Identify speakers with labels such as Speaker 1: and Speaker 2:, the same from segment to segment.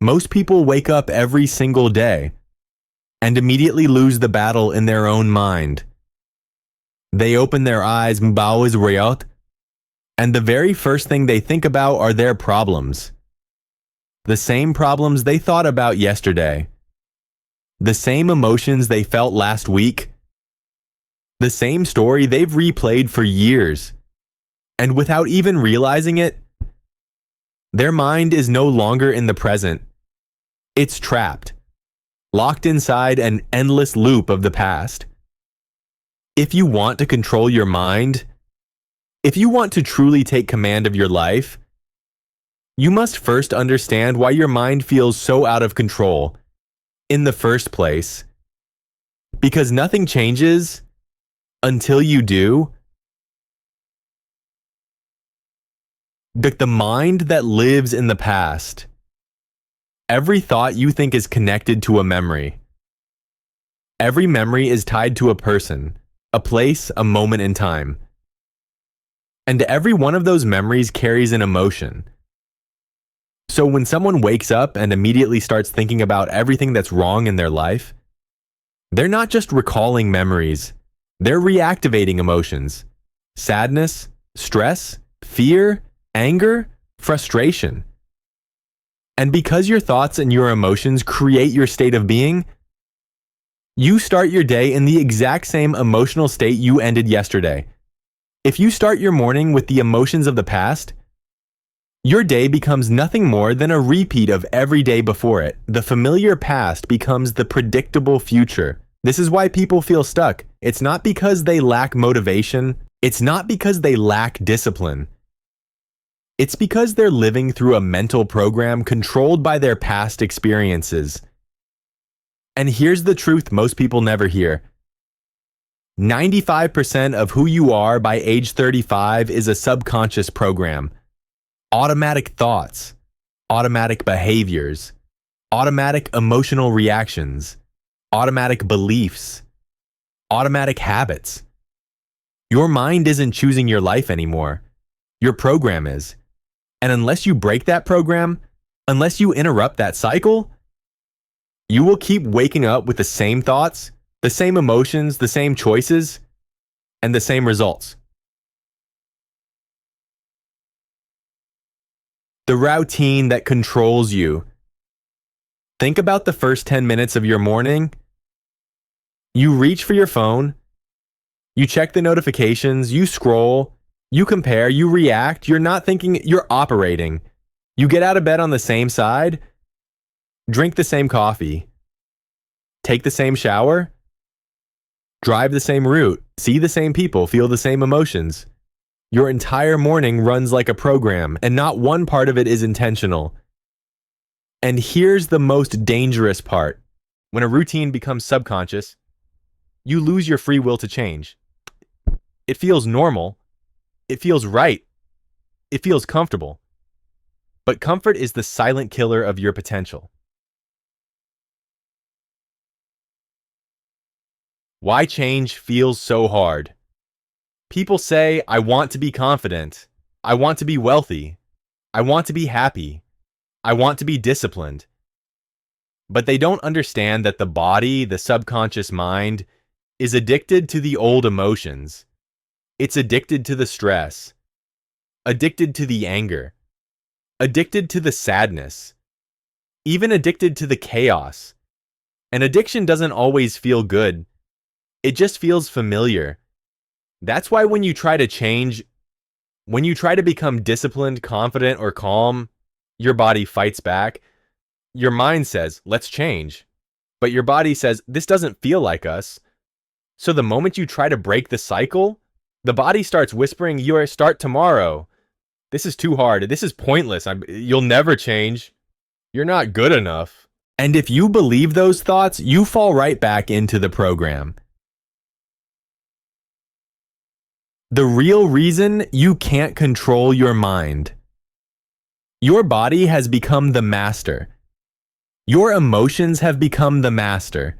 Speaker 1: Most people wake up every single day and immediately lose the battle in their own mind. They open their eyes, and the very first thing they think about are their problems. The same problems they thought about yesterday. The same emotions they felt last week. The same story they've replayed for years. And without even realizing it, their mind is no longer in the present. It's trapped, locked inside an endless loop of the past. If you want to control your mind, if you want to truly take command of your life, you must first understand why your mind feels so out of control in the first place. Because nothing changes until you do. The mind that lives in the past. Every thought you think is connected to a memory. Every memory is tied to a person, a place, a moment in time. And every one of those memories carries an emotion. So when someone wakes up and immediately starts thinking about everything that's wrong in their life, they're not just recalling memories, they're reactivating emotions. Sadness, stress, fear, anger, frustration. And because your thoughts and your emotions create your state of being, you start your day in the exact same emotional state you ended yesterday. If you start your morning with the emotions of the past, your day becomes nothing more than a repeat of every day before it. The familiar past becomes the predictable future. This is why people feel stuck. It's not because they lack motivation. It's not because they lack discipline. It's because they're living through a mental program controlled by their past experiences. And here's the truth most people never hear. 95% of who you are by age 35 is a subconscious program. Automatic thoughts, automatic behaviors, automatic emotional reactions, automatic beliefs, automatic habits. Your mind isn't choosing your life anymore. Your program is. And unless you break that program, unless you interrupt that cycle, you will keep waking up with the same thoughts, the same emotions, the same choices, and the same results. The routine that controls you. Think about the first 10 minutes of your morning. You reach for your phone. You check the notifications. You scroll. You compare. You react. You're not thinking, you're operating. You get out of bed on the same side. Drink the same coffee. Take the same shower. Drive the same route. See the same people. Feel the same emotions. Your entire morning runs like a program, and not one part of it is intentional. And here's the most dangerous part. When a routine becomes subconscious, you lose your free will to change. It feels normal. It feels right. It feels comfortable. But comfort is the silent killer of your potential. Why change feels so hard? People say, I want to be confident. I want to be wealthy. I want to be happy. I want to be disciplined. But they don't understand that the body, the subconscious mind, is addicted to the old emotions. It's addicted to the stress, addicted to the anger, addicted to the sadness, even addicted to the chaos. And addiction doesn't always feel good. It just feels familiar. That's why when you try to change, when you try to become disciplined, confident, or calm, your body fights back. Your mind says, let's change. But your body says, this doesn't feel like us. So the moment you try to break the cycle, the body starts whispering, start tomorrow. This is too hard. This is pointless. You'll never change. You're not good enough. And if you believe those thoughts, you fall right back into the program. The real reason you can't control your mind. Your body has become the master. Your emotions have become the master.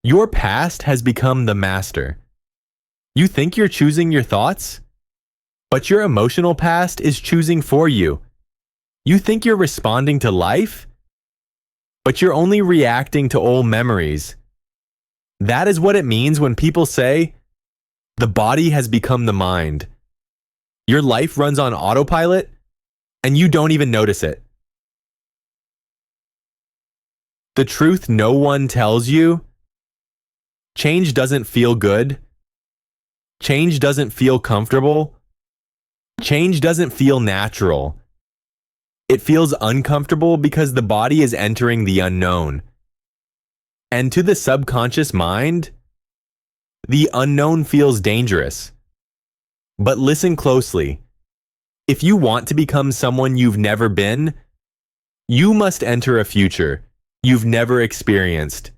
Speaker 1: Your past has become the master. You think you're choosing your thoughts? But your emotional past is choosing for you. You think you're responding to life? but you're only reacting to old memories. That is what it means when people say, the body has become the mind. Your life runs on autopilot, and you don't even notice it. The truth no one tells you: change doesn't feel good. Change doesn't feel comfortable. Change doesn't feel natural. It feels uncomfortable because the body is entering the unknown. And to the subconscious mind, the unknown feels dangerous. But listen closely. If you want to become someone you've never been, you must enter a future you've never experienced.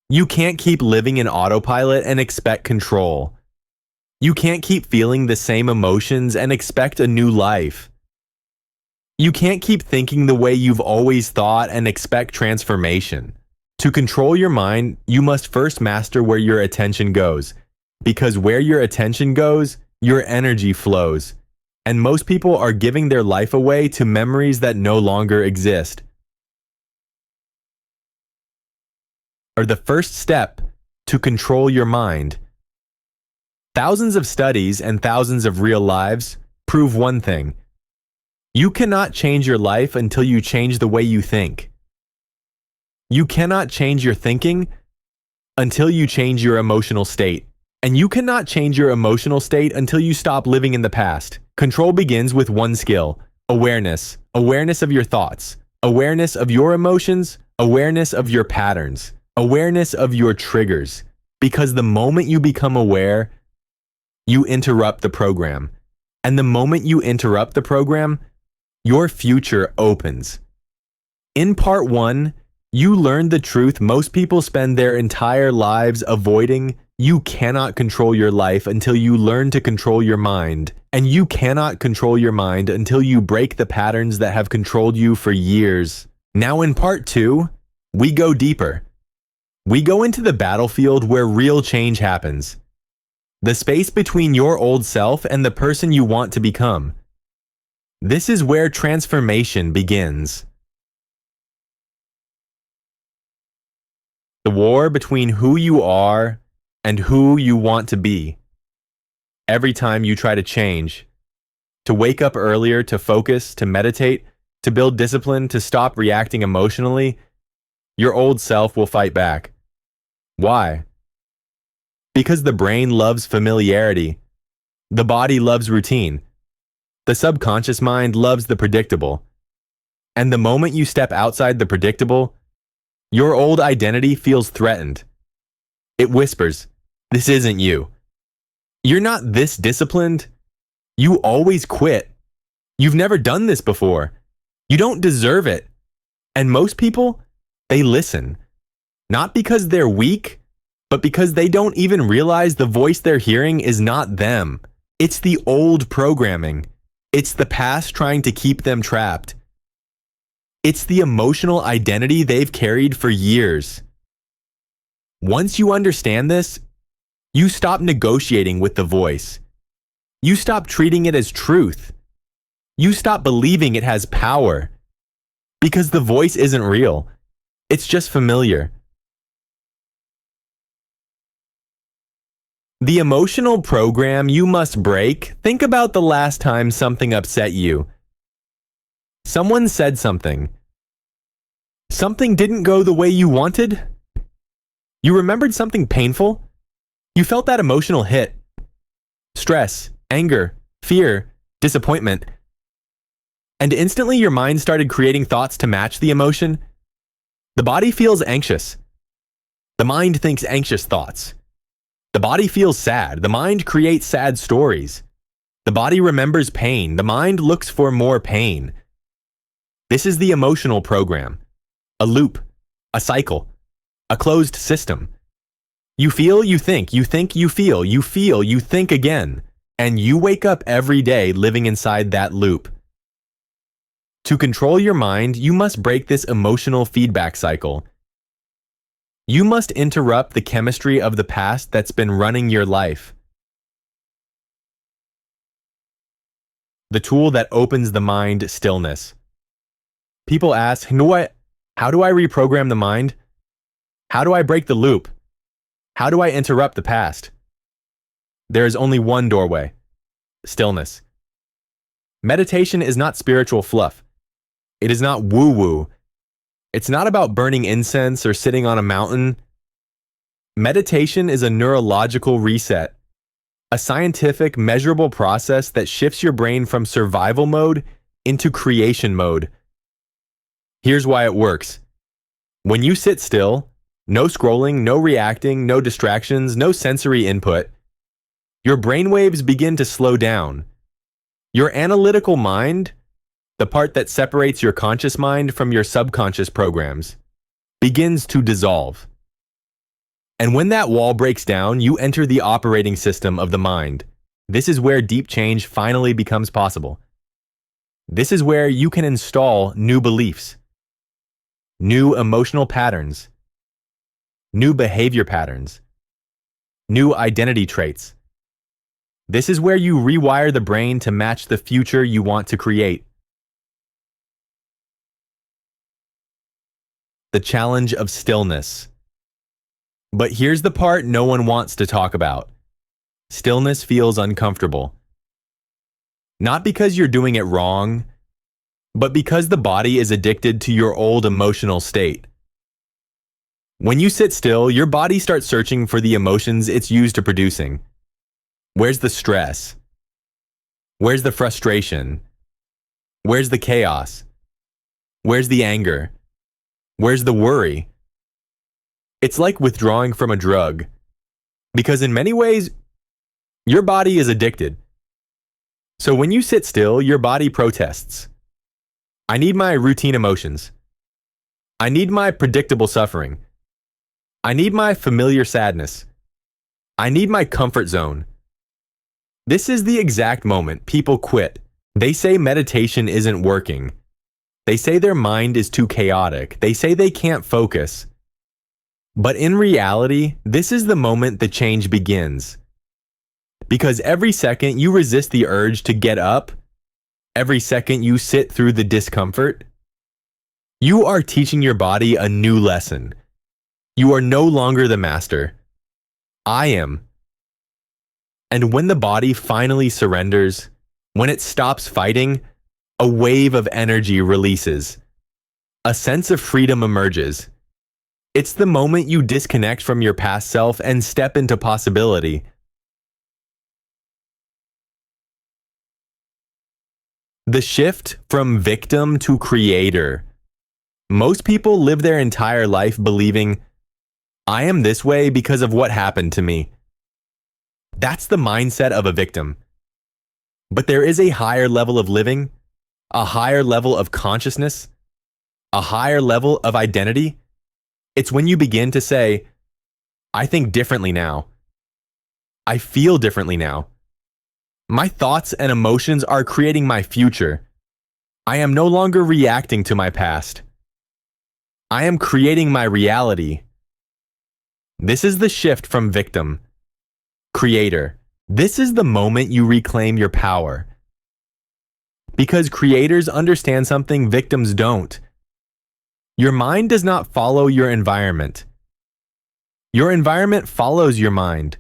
Speaker 1: You can't keep living in autopilot and expect control. You can't keep feeling the same emotions and expect a new life. You can't keep thinking the way you've always thought and expect transformation. To control your mind, you must first master where your attention goes, because where your attention goes, your energy flows. And most people are giving their life away to memories that no longer exist. Or the first step to control your mind. Thousands of studies and thousands of real lives prove one thing: you cannot change your life until you change the way you think. You cannot change your thinking until you change your emotional state. And you cannot change your emotional state until you stop living in the past. Control begins with one skill: awareness. Awareness of your thoughts, awareness of your emotions, awareness of your patterns, awareness of your triggers. Because the moment you become aware, you interrupt the program. And the moment you interrupt the program, your future opens. In part 1, you learned the truth most people spend their entire lives avoiding. You cannot control your life until you learn to control your mind. And you cannot control your mind until you break the patterns that have controlled you for years. Now in part 2, we go deeper. We go into the battlefield where real change happens. The space between your old self and the person you want to become. This is where transformation begins. The war between who you are and who you want to be. Every time you try to change, to wake up earlier, to focus, to meditate, to build discipline, to stop reacting emotionally, your old self will fight back. Why? Because the brain loves familiarity. The body loves routine. The subconscious mind loves the predictable. And the moment you step outside the predictable, your old identity feels threatened. It whispers, "This isn't you. You're not this disciplined. You always quit. You've never done this before. You don't deserve it." And most people, they listen. Not because they're weak, but because they don't even realize the voice they're hearing is not them. It's the old programming. It's the past trying to keep them trapped. It's the emotional identity they've carried for years. Once you understand this, you stop negotiating with the voice. You stop treating it as truth. You stop believing it has power. Because the voice isn't real. It's just familiar. The emotional program you must break. Think about the last time something upset you. Someone said something. Something didn't go the way you wanted. You remembered something painful. You felt that emotional hit. Stress, anger, fear, disappointment. And instantly your mind started creating thoughts to match the emotion. The body feels anxious. The mind thinks anxious thoughts. The body feels sad. The mind creates sad stories. The body remembers pain. The mind looks for more pain. This is the emotional program. A loop. A cycle. A closed system. You feel, you think, you feel, you think again. And you wake up every day living inside that loop. To control your mind, you must break this emotional feedback cycle. You must interrupt the chemistry of the past that's been running your life. The tool that opens the mind: stillness. People ask, How do I reprogram the mind? How do I break the loop? How do I interrupt the past? There is only one doorway: stillness. Meditation is not spiritual fluff. It is not woo-woo. It's not about burning incense or sitting on a mountain. Meditation is a neurological reset, a scientific, measurable process that shifts your brain from survival mode into creation mode. Here's why it works. When you sit still, no scrolling, no reacting, no distractions, no sensory input, your brainwaves begin to slow down. Your analytical mind, the part that separates your conscious mind from your subconscious programs, begins to dissolve. And when that wall breaks down, you enter the operating system of the mind. This is where deep change finally becomes possible. This is where you can install new beliefs, new emotional patterns, new behavior patterns, new identity traits. This is where you rewire the brain to match the future you want to create. The challenge of stillness. But here's the part no one wants to talk about. Stillness feels uncomfortable. Not because you're doing it wrong, but because the body is addicted to your old emotional state. When you sit still, your body starts searching for the emotions it's used to producing. Where's the stress? Where's the frustration? Where's the chaos? Where's the anger? Where's the worry? It's like withdrawing from a drug, because in many ways, your body is addicted. So when you sit still, your body protests. I need my routine emotions. I need my predictable suffering. I need my familiar sadness. I need my comfort zone. This is the exact moment people quit. They say meditation isn't working. They say their mind is too chaotic. They say they can't focus. But in reality, this is the moment the change begins. Because every second you resist the urge to get up, every second you sit through the discomfort, you are teaching your body a new lesson. You are no longer the master. I am. And when the body finally surrenders, when it stops fighting, a wave of energy releases. A sense of freedom emerges. It's the moment you disconnect from your past self and step into possibility. The shift from victim to creator. Most people live their entire life believing, I am this way because of what happened to me. That's the mindset of a victim. But there is a higher level of living, a higher level of consciousness, a higher level of identity. It's when you begin to say, I think differently now. I feel differently now. My thoughts and emotions are creating my future. I am no longer reacting to my past. I am creating my reality. This is the shift from victim, creator. This is the moment you reclaim your power. Because creators understand something victims don't. Your mind does not follow your environment. Your environment follows your mind.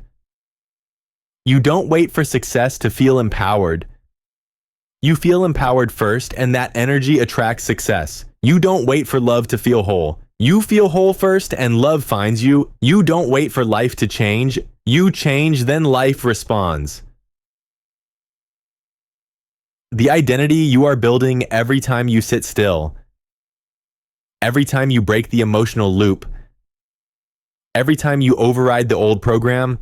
Speaker 1: You don't wait for success to feel empowered. You feel empowered first, and that energy attracts success. You don't wait for love to feel whole. You feel whole first, and love finds you. You don't wait for life to change. You change, then life responds. The identity you are building every time you sit still, every time you break the emotional loop, every time you override the old program,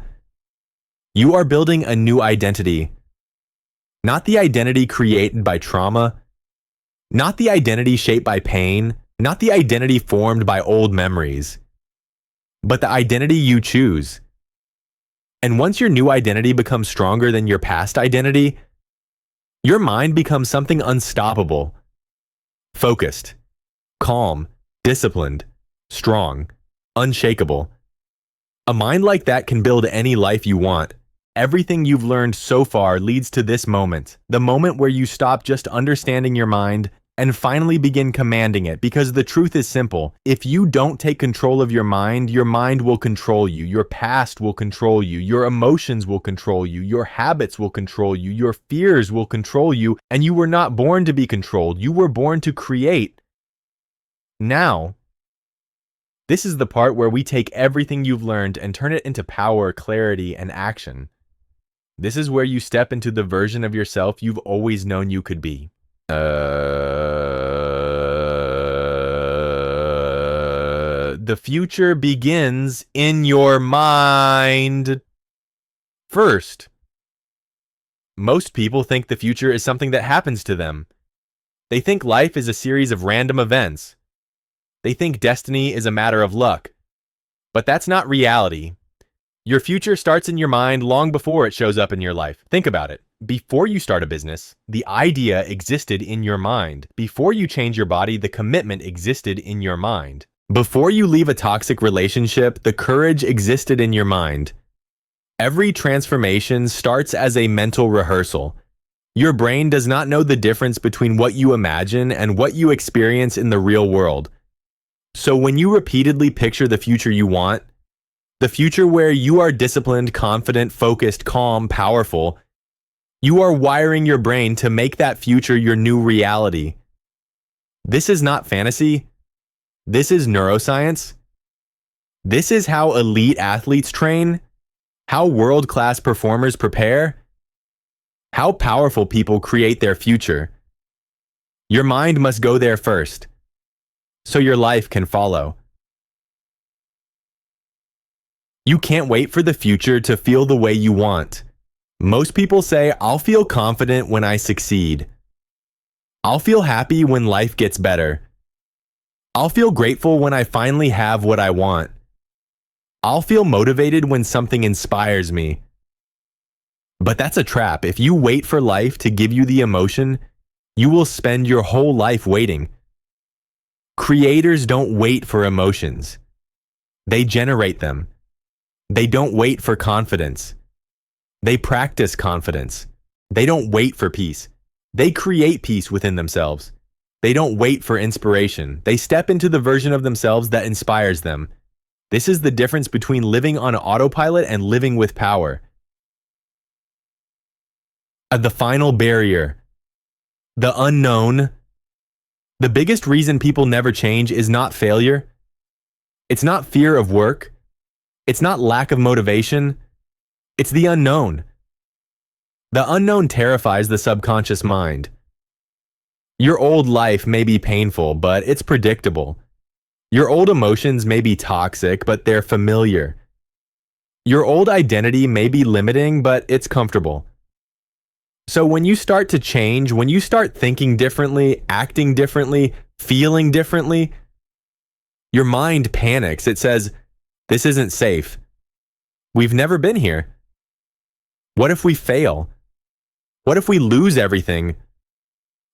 Speaker 1: you are building a new identity. Not the identity created by trauma, not the identity shaped by pain, not the identity formed by old memories, but the identity you choose. And once your new identity becomes stronger than your past identity, your mind becomes something unstoppable, focused, calm, disciplined, strong, unshakable. A mind like that can build any life you want. Everything you've learned so far leads to this moment, the moment where you stop just understanding your mind and finally begin commanding it, because the truth is simple. If you don't take control of your mind will control you. Your past will control you. Your emotions will control you. Your habits will control you. Your fears will control you. And you were not born to be controlled. You were born to create. Now, this is the part where we take everything you've learned and turn it into power, clarity, and action. This is where you step into the version of yourself you've always known you could be. The future begins in your mind. First, most people think the future is something that happens to them. They think life is a series of random events. They think destiny is a matter of luck. But that's not reality. Your future starts in your mind long before it shows up in your life. Think about it. Before you start a business, the idea existed in your mind. Before you change your body, the commitment existed in your mind. Before you leave a toxic relationship, the courage existed in your mind. Every transformation starts as a mental rehearsal. Your brain does not know the difference between what you imagine and what you experience in the real world. So when you repeatedly picture the future you want, the future where you are disciplined, confident, focused, calm, powerful, you are wiring your brain to make that future your new reality. This is not fantasy. This is neuroscience. This is how elite athletes train, how world-class performers prepare, how powerful people create their future. Your mind must go there first, so your life can follow. You can't wait for the future to feel the way you want. Most people say, I'll feel confident when I succeed. I'll feel happy when life gets better. I'll feel grateful when I finally have what I want. I'll feel motivated when something inspires me. But that's a trap. If you wait for life to give you the emotion, you will spend your whole life waiting. Creators don't wait for emotions. They generate them. They don't wait for confidence. They practice confidence. They don't wait for peace. They create peace within themselves. They don't wait for inspiration. They step into the version of themselves that inspires them. This is the difference between living on autopilot and living with power. The final barrier. The unknown. The biggest reason people never change is not failure. It's not fear of work. It's not lack of motivation. It's the unknown. The unknown terrifies the subconscious mind. Your old life may be painful, but it's predictable. Your old emotions may be toxic, but they're familiar. Your old identity may be limiting, but it's comfortable. So when you start to change, when you start thinking differently, acting differently, feeling differently, your mind panics. It says, this isn't safe. We've never been here. What if we fail? What if we lose everything?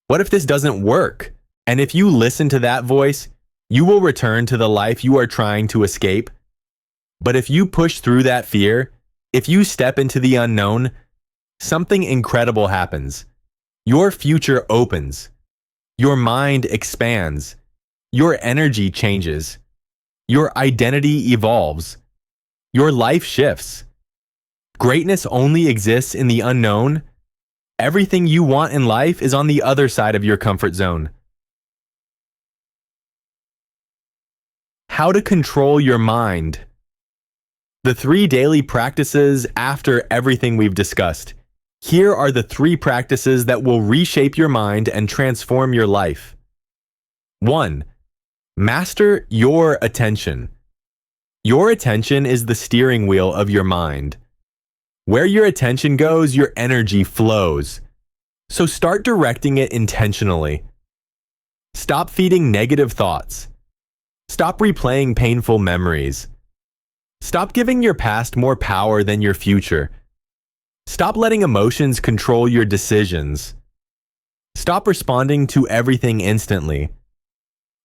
Speaker 1: What if this doesn't work? And if you listen to that voice, you will return to the life you are trying to escape. But if you push through that fear, if you step into the unknown, something incredible happens. Your future opens. Your mind expands. Your energy changes. Your identity evolves. Your life shifts. Greatness only exists in the unknown. Everything you want in life is on the other side of your comfort zone. How to control your mind. The 3 daily practices after everything we've discussed. Here are the 3 practices that will reshape your mind and transform your life. 1. Master your attention. Your attention is the steering wheel of your mind. Where your attention goes, your energy flows. So start directing it intentionally. Stop feeding negative thoughts. Stop replaying painful memories. Stop giving your past more power than your future. Stop letting emotions control your decisions. Stop responding to everything instantly.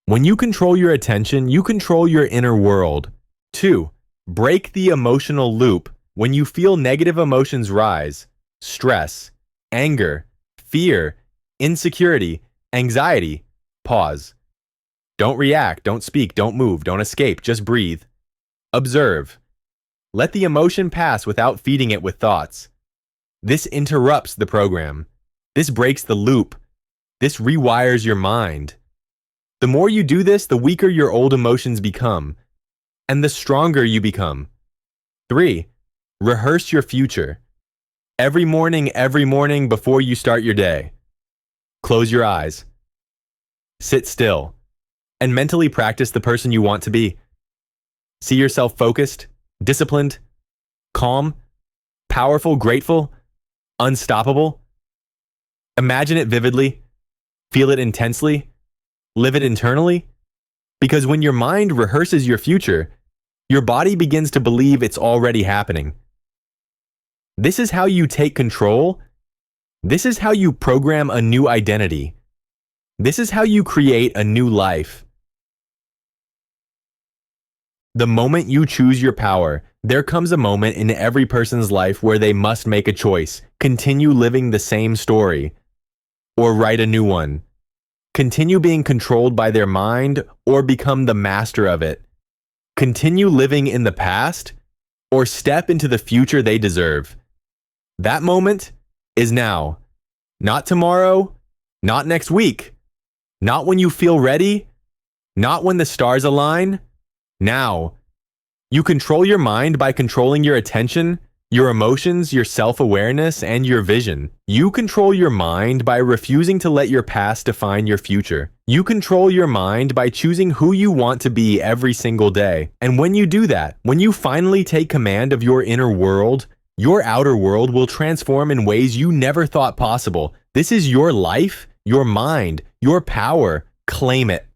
Speaker 1: When you control your attention, you control your inner world. 2. Break the emotional loop. When you feel negative emotions rise, stress, anger, fear, insecurity, anxiety, Pause. Don't react, don't speak, don't move, don't escape, just breathe. Observe. Let the emotion pass without feeding it with thoughts. This interrupts the program. This breaks the loop. This rewires your mind. The more you do this, the weaker your old emotions become, and the stronger you become. 3. Rehearse your future. Every morning before you start your day. Close your eyes. Sit still, and mentally practice the person you want to be. See yourself focused, disciplined, calm, powerful, grateful, unstoppable. Imagine it vividly, feel it intensely, live it internally. Because when your mind rehearses your future, your body begins to believe it's already happening. This is how you take control. This is how you program a new identity. This is how you create a new life. The moment you choose your power, there comes a moment in every person's life where they must make a choice, continue living the same story, or write a new one. Continue being controlled by their mind, or become the master of it. Continue living in the past, or step into the future they deserve. That moment is now. Not tomorrow, not next week, not when you feel ready, not when the stars align. Now. You control your mind by controlling your attention, your emotions, your self-awareness, and your vision. You control your mind by refusing to let your past define your future. You control your mind by choosing who you want to be every single day. And when you do that, when you finally take command of your inner world, your outer world will transform in ways you never thought possible. This is your life, your mind, your power. Claim it.